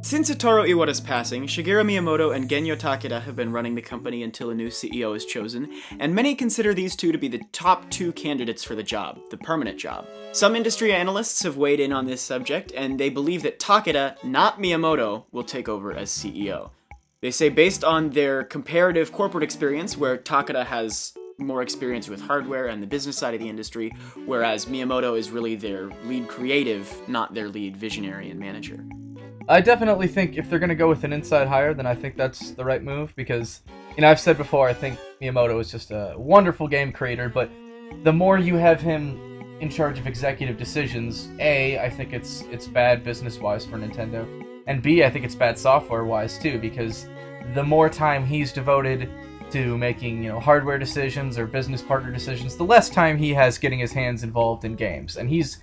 Since Satoru Iwata's passing, Shigeru Miyamoto and Genyo Takeda have been running the company until a new CEO is chosen, and many consider these two to be the top two candidates for the job, the permanent job. Some industry analysts have weighed in on this subject, and they believe that Takeda, not Miyamoto, will take over as CEO. They say based on their comparative corporate experience, where Takeda has more experience with hardware and the business side of the industry, whereas Miyamoto is really their lead creative, not their lead visionary and manager. I definitely think if they're going to go with an inside hire, then I think that's the right move because, I've said before, I think Miyamoto is just a wonderful game creator, but the more you have him in charge of executive decisions, A, I think it's bad business-wise for Nintendo, and B, I think it's bad software-wise too, because the more time he's devoted to making, hardware decisions or business partner decisions, the less time he has getting his hands involved in games, and he's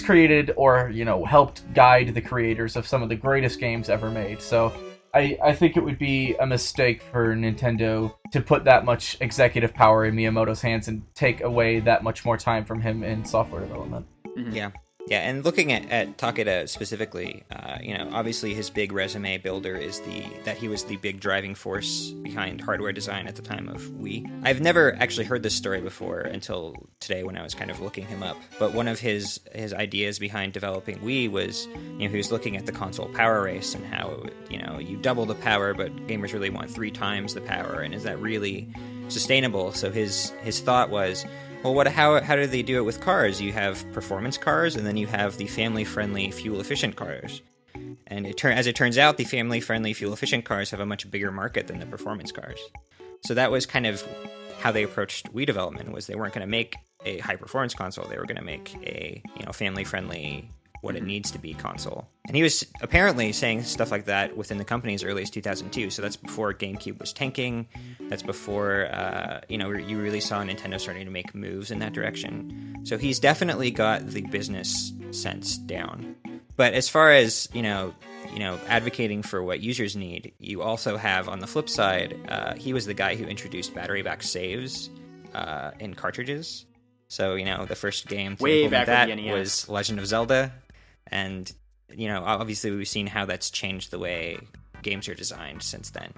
created or, helped guide the creators of some of the greatest games ever made. So I think it would be a mistake for Nintendo to put that much executive power in Miyamoto's hands and take away that much more time from him in software development. Mm-hmm. Yeah, and looking at Takeda specifically, obviously his big resume builder is that he was the big driving force behind hardware design at the time of Wii. I've never actually heard this story before until today when I was kind of looking him up. But one of his ideas behind developing Wii was, he was looking at the console power race and how, you double the power, but gamers really want 3 times the power, and is that really sustainable? So his thought was, well, how do they do it with cars? You have performance cars, and then you have the family-friendly, fuel-efficient cars. And as it turns out, the family-friendly, fuel-efficient cars have a much bigger market than the performance cars. So that was kind of how they approached Wii development, was they weren't going to make a high-performance console. They were going to make a family-friendly, what it needs to be console. And he was apparently saying stuff like that within the company as early as 2002. So that's before GameCube was tanking. That's before, you really saw Nintendo starting to make moves in that direction. So he's definitely got the business sense down. But as far as, advocating for what users need, you also have, on the flip side, he was the guy who introduced battery-back saves in cartridges. So, the first game to implement that was Legend of Zelda. And, obviously we've seen how that's changed the way games are designed since then.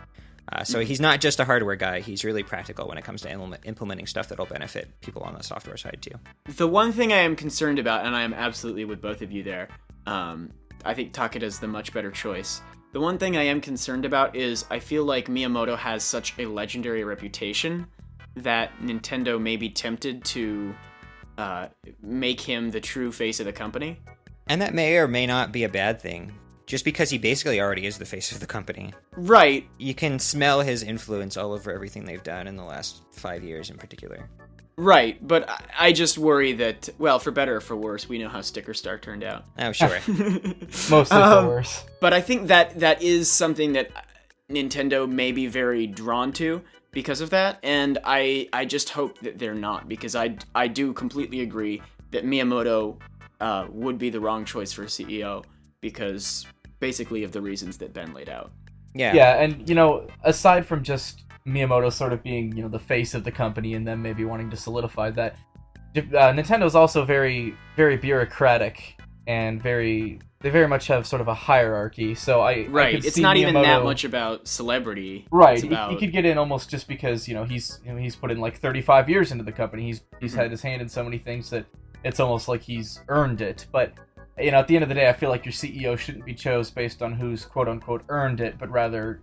So he's not just a hardware guy, he's really practical when it comes to implementing stuff that'll benefit people on the software side too. The one thing I am concerned about, and I am absolutely with both of you there, I think Takeda's the much better choice. The one thing I am concerned about is I feel like Miyamoto has such a legendary reputation that Nintendo may be tempted to make him the true face of the company. And that may or may not be a bad thing, just because he basically already is the face of the company. Right. You can smell his influence all over everything they've done in the last 5 years in particular. Right, but I just worry that, well, for better or for worse, we know how Sticker Star turned out. Oh, sure. Mostly for worse. But I think that is something that Nintendo may be very drawn to because of that, and I just hope that they're not, because I do completely agree that Miyamoto would be the wrong choice for CEO, because basically of the reasons that Ben laid out. Yeah, and, aside from just Miyamoto sort of being, the face of the company and them maybe wanting to solidify that, Nintendo's also very, very bureaucratic and they very much have sort of a hierarchy, so I could it's see not Miyamoto, even that much about celebrity. Right, it's about... he could get in almost just because, he's put in like 35 years into the company, he's had his hand in so many things that it's almost like he's earned it, but at the end of the day, I feel like your CEO shouldn't be chose based on who's quote-unquote earned it, but rather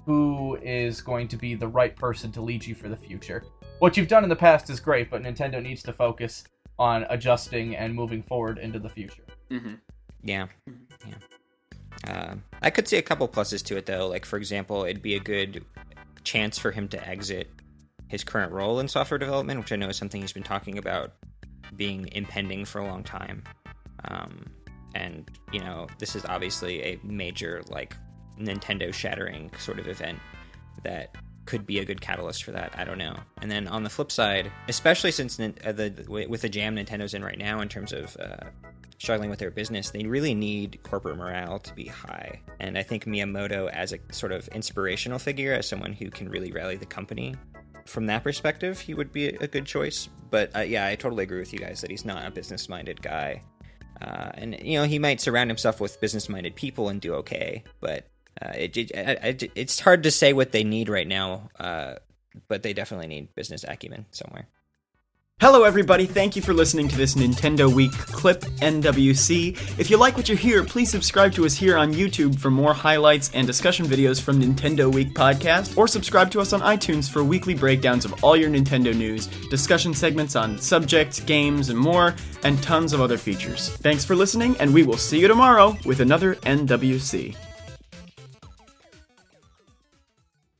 who is going to be the right person to lead you for the future. What you've done in the past is great, but Nintendo needs to focus on adjusting and moving forward into the future. Mm-hmm. Yeah. I could see a couple pluses to it, though. Like, for example, it'd be a good chance for him to exit his current role in software development, which I know is something he's been talking about being impending for a long time. And, this is obviously a major, Nintendo shattering sort of event that could be a good catalyst for that. I don't know. And then on the flip side, especially since with the jam Nintendo's in right now in terms of struggling with their business, they really need corporate morale to be high. And I think Miyamoto, as a sort of inspirational figure, as someone who can really rally the company, from that perspective, he would be a good choice. But yeah, I totally agree with you guys that he's not a business-minded guy. And he might surround himself with business-minded people and do okay, but it's hard to say what they need right now. But they definitely need business acumen somewhere. Hello everybody, thank you for listening to this Nintendo Week clip, NWC. If you like what you hear, please subscribe to us here on YouTube for more highlights and discussion videos from Nintendo Week podcast, or subscribe to us on iTunes for weekly breakdowns of all your Nintendo news, discussion segments on subjects, games, and more, and tons of other features. Thanks for listening, and we will see you tomorrow with another NWC.